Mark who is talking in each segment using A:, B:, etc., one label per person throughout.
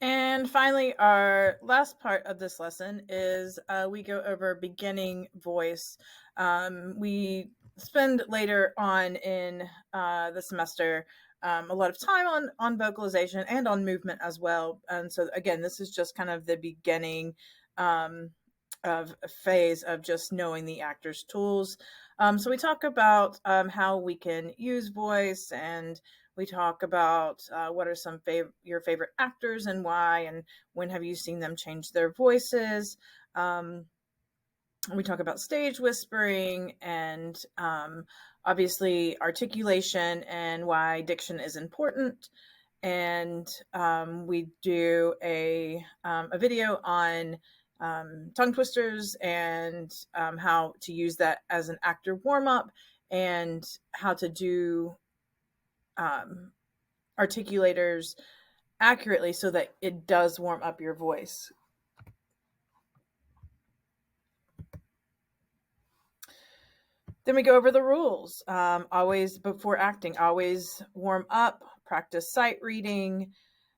A: And finally, our last part of this lesson is we go over beginning voice. We spend later on in the semester a lot of time on vocalization and on movement as well. And so, again, this is just kind of the beginning um, of a phase of just knowing the actor's tools. So we talk about how we can use voice, and we talk about what are some your favorite actors and why, and when have you seen them change their voices. We talk about stage whispering and obviously articulation and why diction is important. And we do a video on tongue twisters and how to use that as an actor warm up and how to do articulators accurately so that it does warm up your voice. Then we go over the rules. Always before acting, always warm up, practice sight reading,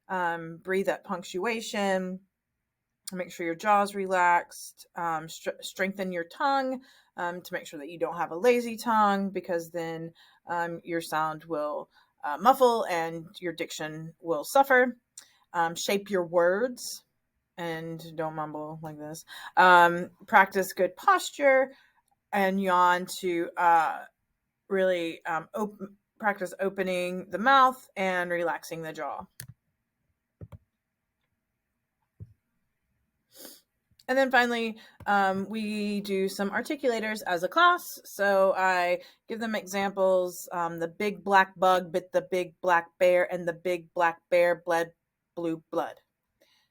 A: breathe at punctuation, make sure your jaw's relaxed, strengthen your tongue to make sure that you don't have a lazy tongue, because then your sound will muffle and your diction will suffer. Shape your words and don't mumble like this. Practice good posture and yawn to really practice opening the mouth and relaxing the jaw. And then finally, we do some articulators as a class. So I give them examples. The big black bug bit the big black bear, and the big black bear bled blue blood.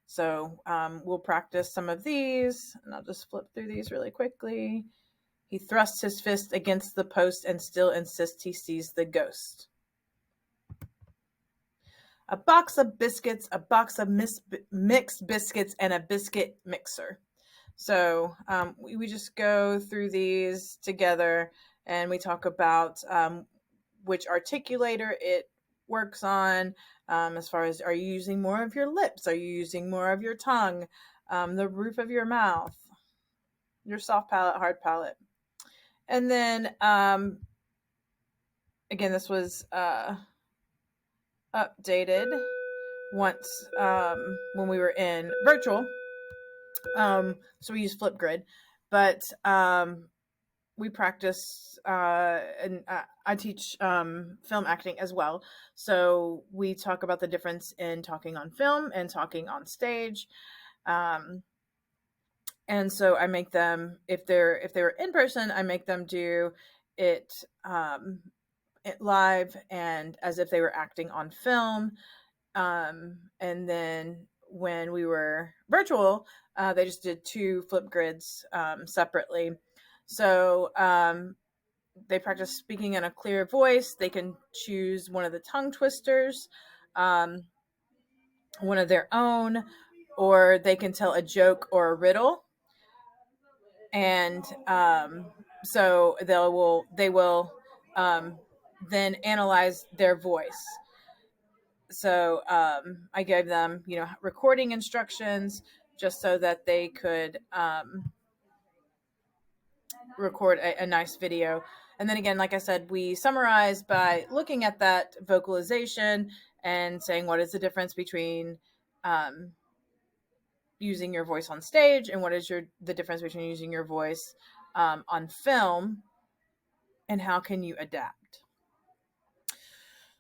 A: So we'll practice some of these, and I'll just flip through these really quickly. He thrusts his fist against the post and still insists he sees the ghost. A box of biscuits, a box of mixed biscuits, and a biscuit mixer. So we just go through these together, and we talk about which articulator it works on, as far as, are you using more of your lips? Are you using more of your tongue? The roof of your mouth, your soft palate, hard palate. And then, again, this was updated once when we were in virtual. So we use Flipgrid, but we practice, and I teach film acting as well. So we talk about the difference in talking on film and talking on stage. And so I make them, if they were in person, I make them do it live and as if they were acting on film. And then when we were virtual, they just did 2 Flipgrids separately. So they practice speaking in a clear voice. They can choose one of the tongue twisters, one of their own, or they can tell a joke or a riddle. And so they will then analyze their voice. So I gave them, recording instructions just so that they could record a nice video. And then again, like I said, we summarize by looking at that vocalization and saying what is the difference between using your voice on stage and what is the difference between using your voice on film, and how can you adapt.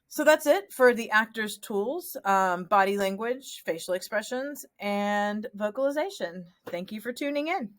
A: So that's it for the actor's tools: body language, facial expressions, and vocalization. Thank you for tuning in.